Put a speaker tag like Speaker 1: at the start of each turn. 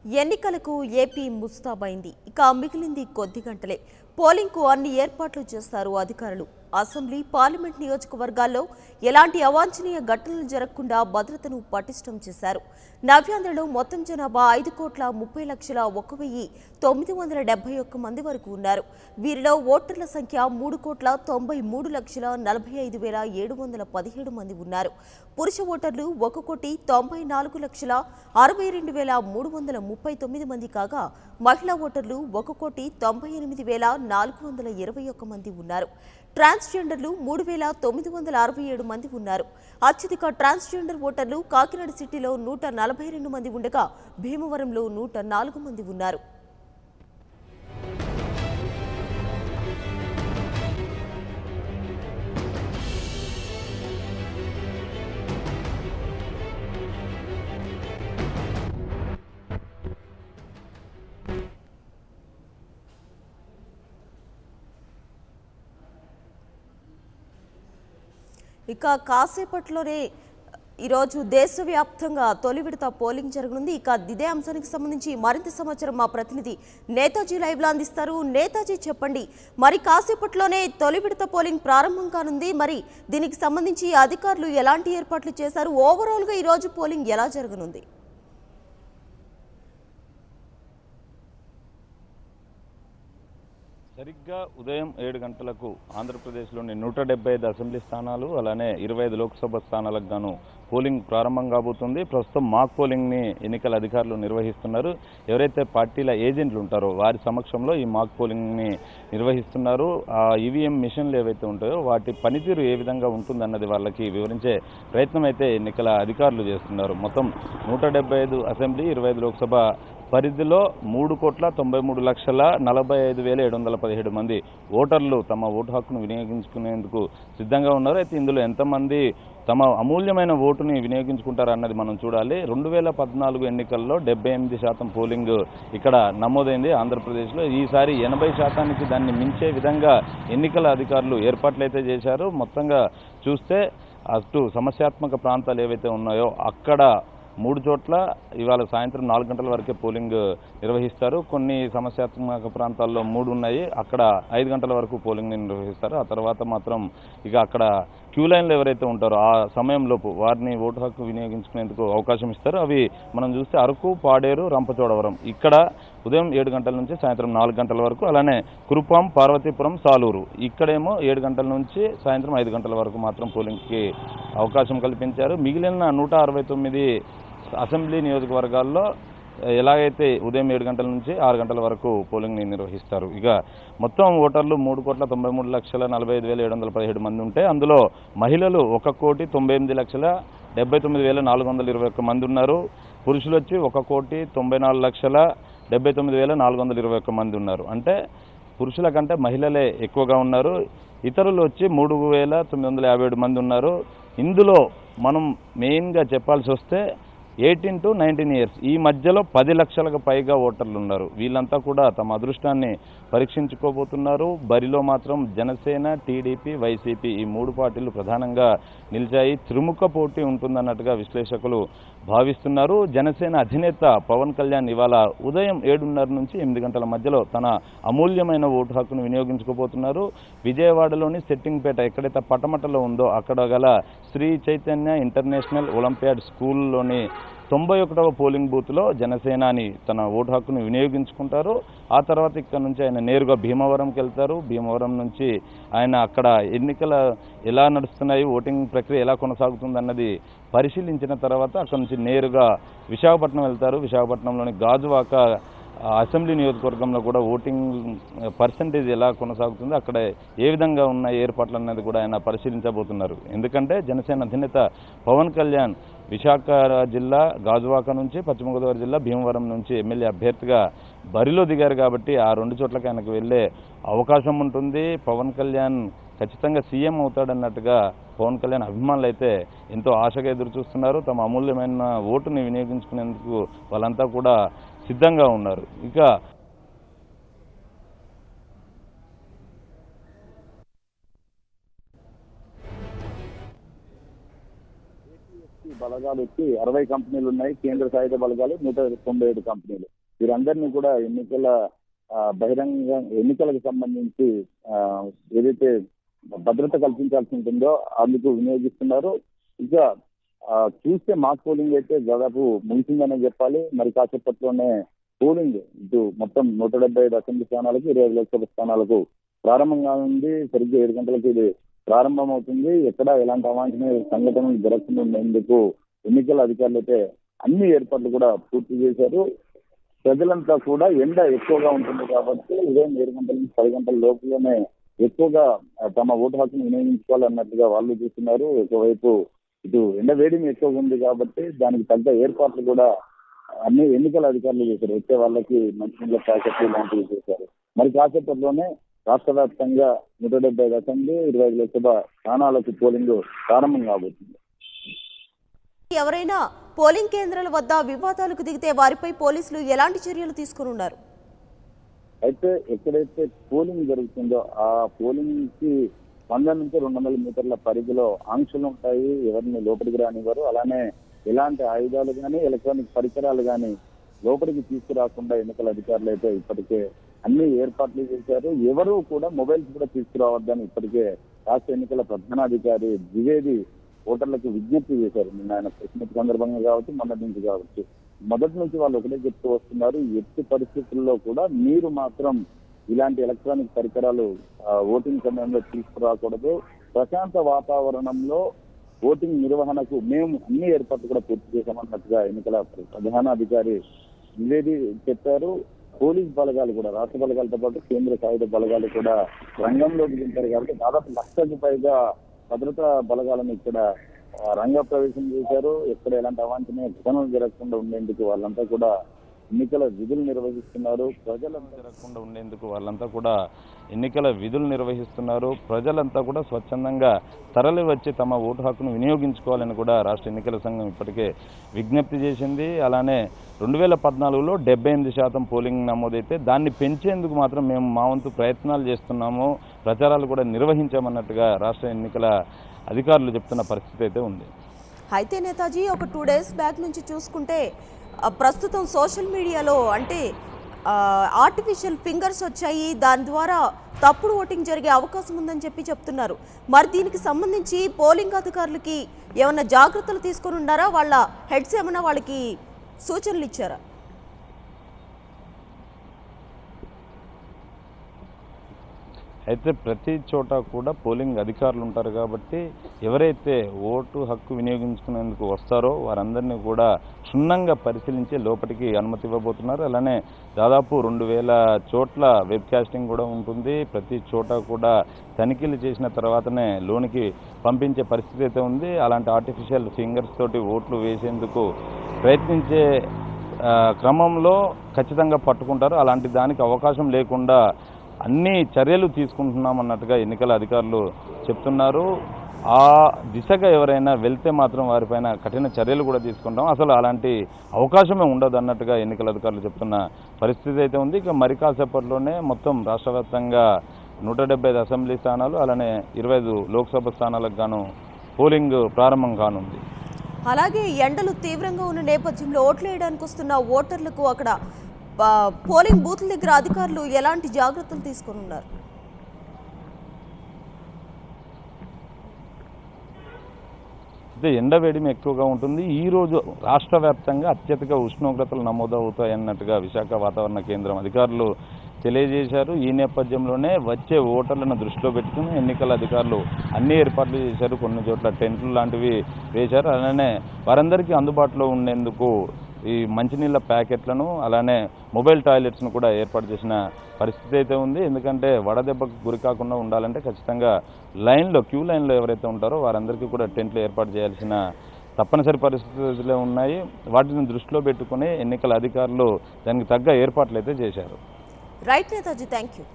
Speaker 1: ఎన్నికలకు ఏపీ ముస్తాబైంది. ఇక మిగిలింది కొద్ది గంటలే. పోలింగ్కు అన్ని ఏర్పాట్లు చేస్తారు అధికారులు. అసెంబ్లీ, పార్లమెంట్ నియోజకవర్గాల్లో ఎలాంటి అవాంఛనీయ ఘటనలు జరగకుండా భద్రతను పటిష్టం చేశారు. నవ్యాంధ్రలో మొత్తం జనాభా 5,30,1,971 మంది వరకు ఉన్నారు. వీరిలో ఓటర్ల సంఖ్య 3,93,45,717 మంది ఉన్నారు. పురుష ఓటర్లు 1,94,62,339 మంది కాగా మహిళా ఓటర్లు 1,98,421 మంది ఉన్నారు. ట్రాన్స్జెండర్లు 3,967 మంది ఉన్నారు. అత్యధిక ట్రాన్స్జెండర్ ఓటర్లు కాకినాడ సిటీలో 142 మంది ఉండగా భీమవరంలో 104 మంది ఉన్నారు. ఇక కాసేపట్లోనే ఈరోజు దేశవ్యాప్తంగా తొలి విడత పోలింగ్ జరగనుంది. ఇక ఇదే అంశానికి సంబంధించి మరింత సమాచారం మా ప్రతినిధి నేతాజీ లైవ్లో అందిస్తారు. నేతాజీ, చెప్పండి, మరి కాసేపట్లోనే తొలి విడత పోలింగ్ ప్రారంభం కానుంది. మరి దీనికి సంబంధించి అధికారులు ఎలాంటి ఏర్పాట్లు చేశారు? ఓవరాల్గా ఈరోజు పోలింగ్ ఎలా జరగనుంది?
Speaker 2: సరిగ్గా ఉదయం 7 గంటలకు ఆంధ్రప్రదేశ్లోని 175 అసెంబ్లీ స్థానాలు, అలానే 25 లోక్సభ స్థానాలకు గాను పోలింగ్ ప్రారంభం కాబోతుంది. ప్రస్తుతం మాక్ పోలింగ్ని ఎన్నికల అధికారులు నిర్వహిస్తున్నారు. ఎవరైతే పార్టీల ఏజెంట్లు ఉంటారో వారి సమక్షంలో ఈ మాక్ పోలింగ్ని నిర్వహిస్తున్నారు. ఆ ఈవీఎం మిషన్లు ఏవైతే ఉంటాయో వాటి పనితీరు ఏ విధంగా ఉంటుందన్నది వాళ్ళకి వివరించే ప్రయత్నం అయితే ఎన్నికల అధికారులు చేస్తున్నారు. మొత్తం 175 అసెంబ్లీ, 25 లోక్సభ పరిధిలో 3,93,45,717 మంది ఓటర్లు తమ ఓటు హక్కును వినియోగించుకునేందుకు సిద్ధంగా ఉన్నారు. అయితే ఇందులో ఎంతమంది తమ అమూల్యమైన ఓటుని వినియోగించుకుంటారు అన్నది మనం చూడాలి. 2014 ఎన్నికల్లో 78% పోలింగ్ ఇక్కడ నమోదైంది ఆంధ్రప్రదేశ్లో. ఈసారి 80%కి దాన్ని మించే విధంగా ఎన్నికల అధికారులు ఏర్పాట్లు అయితే చేశారు. మొత్తంగా చూస్తే అటు సమస్యాత్మక ప్రాంతాలు ఏవైతే ఉన్నాయో అక్కడ 3 చోట్ల ఇవాళ సాయంత్రం 4 గంటల వరకే పోలింగ్ నిర్వహిస్తారు. కొన్ని సమస్యాత్మక ప్రాంతాల్లో 3 ఉన్నాయి, అక్కడ 5 గంటల వరకు పోలింగ్ని నిర్వహిస్తారు. ఆ తర్వాత మాత్రం ఇక అక్కడ క్యూ లైన్లు ఎవరైతే ఉంటారో ఆ సమయంలోపు వారిని ఓటు హక్కు వినియోగించుకునేందుకు అవకాశం ఇస్తారు. అవి మనం చూస్తే అరకు, పాడేరు, రంపచోడవరం ఇక్కడ ఉదయం 7 గంటల నుంచి సాయంత్రం 4 గంటల వరకు, అలానే కురుపాం, పార్వతీపురం, సాలూరు ఇక్కడేమో 7 గంటల నుంచి సాయంత్రం 5 గంటల వరకు మాత్రం పోలింగ్కి అవకాశం కల్పించారు. మిగిలిన 169 అసెంబ్లీ నియోజకవర్గాల్లో ఎలాగైతే ఉదయం 7 గంటల నుంచి 6 గంటల వరకు పోలింగ్ని నిర్వహిస్తారు. ఇక మొత్తం ఓటర్లు 3,93,45,717 మంది ఉంటే అందులో మహిళలు 1,98,79,421 మంది ఉన్నారు. పురుషులు వచ్చి 1,94,79,421 మంది ఉన్నారు. అంటే పురుషుల కంటే మహిళలే ఎక్కువగా ఉన్నారు. ఇతరులు వచ్చి 3,957 మంది ఉన్నారు. ఇందులో మనం మెయిన్గా చెప్పాల్సి వస్తే 18 to 19 ఇయర్స్ ఈ మధ్యలో 10 లక్షలకు పైగా ఓటర్లు ఉన్నారు. వీళ్ళంతా కూడా తమ అదృష్టాన్ని పరీక్షించుకోబోతున్నారు. బరిలో మాత్రం జనసేన, టీడీపీ, వైసీపీ ఈ 3 పార్టీలు ప్రధానంగా నిలిచాయి. త్రిముఖ పోటీ ఉంటుందన్నట్టుగా విశ్లేషకులు భావిస్తున్నారు. జనసేన అధినేత పవన్ కళ్యాణ్ ఇవాళ ఉదయం 7:30 నుంచి 8 గంటల మధ్యలో తన అమూల్యమైన ఓటు హక్కును వినియోగించుకోబోతున్నారు. విజయవాడలోని సెట్టింగ్పేట ఎక్కడైతే పటమటలో ఉందో అక్కడ గల శ్రీ చైతన్య ఇంటర్నేషనల్ ఒలింపియాడ్ స్కూల్లోని 91వ పోలింగ్ బూత్లో జనసేనాని తన ఓటు హక్కును వినియోగించుకుంటారు. ఆ తర్వాత ఇక్కడ నుంచి ఆయన నేరుగా భీమవరంకి వెళ్తారు. భీమవరం నుంచి ఆయన అక్కడ ఎన్నికల ఎలా నడుస్తున్నాయి, ఓటింగ్ ప్రక్రియ ఎలా కొనసాగుతుందన్నది పరిశీలించిన తర్వాత అక్కడ నుంచి నేరుగా విశాఖపట్నం వెళ్తారు. విశాఖపట్నంలోని గాజువాక అసెంబ్లీ నియోజకవర్గంలో కూడా ఓటింగ్ పర్సంటేజ్ ఎలా కొనసాగుతుందో అక్కడ ఏ విధంగా ఉన్న ఏర్పాట్లు అన్నది కూడా ఆయన పరిశీలించబోతున్నారు. ఎందుకంటే జనసేన అధినేత పవన్ కళ్యాణ్ విశాఖ జిల్లా గాజువాక నుంచి, పశ్చిమ గోదావరి జిల్లా భీమవరం నుంచి ఎమ్మెల్యే అభ్యర్థిగా బరిలో దిగారు కాబట్టి ఆ 2 చోట్లకి ఆయనకు వెళ్ళే అవకాశం ఉంటుంది. పవన్ కళ్యాణ్ ఖచ్చితంగా సీఎం అవుతాడన్నట్టుగా పవన్ కళ్యాణ్ అభిమానులు అయితే ఎంతో ఆశగా ఎదురు చూస్తున్నారు. తమ అమూల్యమైన ఓటుని వినియోగించుకునేందుకు వాళ్ళంతా కూడా సిద్ధంగా ఉన్నారు. ఇక
Speaker 3: బలగాలు వచ్చి 60 కంపెనీలు ఉన్నాయి. కేంద్ర సాయుధ బలగాలు 197 కంపెనీలు. వీరందరినీ కూడా ఎన్నికలకు సంబంధించి ఏదైతే భద్రత కల్పించాల్సి ఉంటుందో అందుకు వినియోగిస్తున్నారు. ఇక చూస్తే మాక్ పోలింగ్ అయితే దాదాపు ముగిసిందనే చెప్పాలి. మరి కాసేపట్లోనే పోలింగ్ ఇటు మొత్తం 175 అసెంబ్లీ స్థానాలకు 20 లోక్సభ స్థానాలకు ప్రారంభంగా ఉంది. సరిగ్గా 7 గంటలకు ఇది ప్రారంభమవుతుంది. ఎక్కడ ఎలాంటి అవాంఛనీయ సంఘటనలు జరగకుండా ఉండేందుకు ఎన్నికల అధికారులు అయితే అన్ని ఏర్పాట్లు కూడా పూర్తి చేశారు. ప్రజలంతా కూడా ఎండ ఎక్కువగా ఉంటుంది కాబట్టి ఉదయం 7 గంటల నుంచి 10 గంటల లోపులోనే ఎక్కువగా తమ ఓటు హక్కును వినియోగించుకోవాలన్నట్టుగా వాళ్ళు చూస్తున్నారు. ఒకవైపు ఇటు ఎండ వేడిమి ఎక్కువగా ఉంది కాబట్టి దానికి తగ్గ ఏర్పాట్లు కూడా అన్ని ఎన్నికల అధికారులు చేశారు. వచ్చే వాళ్ళకి మంచినీళ్ళ ప్యాకెట్లు లాంటివి చేశారు. మరి కాసేపట్లోనే రాష్ట్ర వ్యాప్తంగా 175 అసెంబ్లీ 25 లోక్సభ స్థానాలకు పోలింగ్ ప్రారంభం కాబోతుంది.
Speaker 1: ఎవరైనా పోలింగ్ కేంద్రాల వద్ద వివాదాలకు దిగితే వారిపై పోలీసులు ఎలాంటి చర్యలు తీసుకుని ఉన్నారు?
Speaker 3: అయితే ఎక్కడైతే పోలింగ్ జరుగుతుందో ఆ పోలింగ్ కి 100 నుంచి 200 మీటర్ల పరిధిలో ఆంక్షలు ఉంటాయి. ఎవరిని లోపలికి రానివ్వరు. అలానే ఎలాంటి ఆయుధాలు కానీ ఎలక్ట్రానిక్ పరికరాలు కానీ లోపలికి తీసుకురాకుండా ఎన్నికల అధికారులు అయితే ఇప్పటికే అన్ని ఏర్పాట్లు చేశారు. ఎవరు కూడా మొబైల్స్ కూడా తీసుకురావద్దని ఇప్పటికే రాష్ట్ర ఎన్నికల ప్రధానాధికారి ద్వివేది ఓటర్లకు విజ్ఞప్తి చేశారు. నిన్న ఆయన ప్రశ్న సందర్భంగా కావచ్చు, మొన్నటి నుంచి కావచ్చు, మొదటి నుంచి వాళ్ళు ఒకటే చెప్తూ వస్తున్నారు. ఎట్టి పరిస్థితుల్లో కూడా మీరు మాత్రం ఇలాంటి ఎలక్ట్రానిక్ పరికరాలు ఓటింగ్ సమయంలో తీసుకురాకూడదు. ప్రశాంత వాతావరణంలో ఓటింగ్ నిర్వహణకు మేము అన్ని ఏర్పాట్లు కూడా పూర్తి చేశామన్నట్టుగా ఎన్నికల ప్రధానాధికారి ద్వివేది చెప్పారు. పోలీస్ బలగాలు కూడా రాష్ట్ర బలగాలతో పాటు కేంద్ర సాయుధ బలగాలు కూడా రంగంలోకి దింపారు కాబట్టి దాదాపు 1,00,000కు పైగా భద్రతా బలగాలను ఇక్కడ రంగ ప్రవేశం చేశారు. ఎక్కడ ఎలాంటి అవాంఛనీయ ఘటనలు జరగకుండా ఉండేందుకు వాళ్ళంతా కూడా ఎన్నికల విధులు నిర్వహిస్తున్నారు. ప్రజలంతా కూడా స్వచ్ఛందంగా తరలి వచ్చి తమ ఓటు హక్కును వినియోగించుకోవాలని కూడా రాష్ట్ర ఎన్నికల సంఘం ఇప్పటికే విజ్ఞప్తి చేసింది. అలానే 2014లో 78% పోలింగ్ నమోదైతే దాన్ని పెంచేందుకు మాత్రం మేము మా వంతు ప్రయత్నాలు చేస్తున్నాము, ప్రచారాలు కూడా నిర్వహించామన్నట్టుగా రాష్ట్ర ఎన్నికల అధికారులు చెప్తున్న పరిస్థితి అయితే ఉంది.
Speaker 1: అయితే నేతాజీ ఒక 2 డేస్ బ్యాక్ నుంచి చూసుకుంటే ప్రస్తుతం సోషల్ మీడియాలో అంటే ఆర్టిఫిషియల్ ఫింగర్స్ వచ్చాయి, దాని ద్వారా తప్పుడు ఓటింగ్ జరిగే అవకాశం ఉందని చెప్తున్నారు. మరి దీనికి సంబంధించి పోలింగ్ అధికారులకి ఏమైనా జాగ్రత్తలు తీసుకొని ఉన్నారా? వాళ్ళ హెడ్స్ ఏమైనా వాళ్ళకి సూచనలు ఇచ్చారా?
Speaker 2: అయితే ప్రతి చోట కూడా పోలింగ్ అధికారులు ఉంటారు కాబట్టి ఎవరైతే ఓటు హక్కు వినియోగించుకునేందుకు వస్తారో వారందరినీ కూడా క్షుణ్ణంగా పరిశీలించి లోపలికి అనుమతి ఇవ్వబోతున్నారు. అలానే దాదాపు 2,000 చోట్ల వెబ్కాస్టింగ్ కూడా ఉంటుంది. ప్రతి చోట కూడా తనిఖీలు చేసిన తర్వాతనే లోనికి పంపించే పరిస్థితి అయితే ఉంది. అలాంటి ఆర్టిఫిషియల్ ఫింగర్స్ తోటి ఓట్లు వేసేందుకు ప్రయత్నించే క్రమంలో ఖచ్చితంగా పట్టుకుంటారు. అలాంటి దానికి అవకాశం లేకుండా అన్ని చర్యలు తీసుకుంటున్నామన్నట్టుగా ఎన్నికల అధికారులు చెప్తున్నారు. ఆ దిశగా ఎవరైనా వెళ్తే మాత్రం వారిపైన కఠిన చర్యలు కూడా తీసుకుంటాం, అసలు అలాంటి అవకాశమే ఉండదు అన్నట్టుగా ఎన్నికల అధికారులు చెప్తున్న పరిస్థితి అయితే ఉంది. ఇక మరి కాసేపట్లోనే మొత్తం రాష్ట్ర వ్యాప్తంగా 175 అసెంబ్లీ స్థానాలు అలానే 25 లోక్సభ స్థానాలకు గాను పోలింగ్ ప్రారంభం కానుంది.
Speaker 1: అలాగే ఎండలు తీవ్రంగా ఉన్న నేపథ్యంలో ఓట్లు వేయడానికి వస్తున్న ఓటర్లకు అక్కడ పోలింగ్ బూత్ల దగ్గర అధికారులు ఎలాంటి జాగ్రత్తలు తీసుకొని ఉన్నారు?
Speaker 2: ఎండ వేడిమి ఎక్కువగా ఉంటుంది. ఈ రోజు రాష్ట్ర వ్యాప్తంగా అత్యధిక ఉష్ణోగ్రతలు నమోదవుతాయన్నట్టుగా విశాఖ వాతావరణ కేంద్రం అధికారులు తెలియజేశారు. ఈ నేపథ్యంలోనే వచ్చే ఓటర్లను దృష్టిలో పెట్టుకుని ఎన్నికల అధికారులు అన్ని ఏర్పాట్లు చేశారు. కొన్ని చోట్ల టెంట్లు లాంటివి వేశారు. అలానే వారందరికీ అందుబాటులో ఉండేందుకు ఈ మంచినీళ్ళ ప్యాకెట్లను అలానే మొబైల్ టాయిలెట్స్ను కూడా ఏర్పాటు చేసిన పరిస్థితి అయితే ఉంది. ఎందుకంటే వడదెబ్బకు గురి కాకుండా ఉండాలంటే ఖచ్చితంగా క్యూ లైన్లో ఎవరైతే ఉంటారో వారందరికీ కూడా టెంట్లు ఏర్పాటు చేయాల్సిన తప్పనిసరి పరిస్థితులు ఉన్నాయి. వాటిని దృష్టిలో పెట్టుకుని ఎన్నికల అధికారులు దానికి తగ్గ ఏర్పాట్లు అయితే చేశారు.
Speaker 1: Right Netaji, thank you.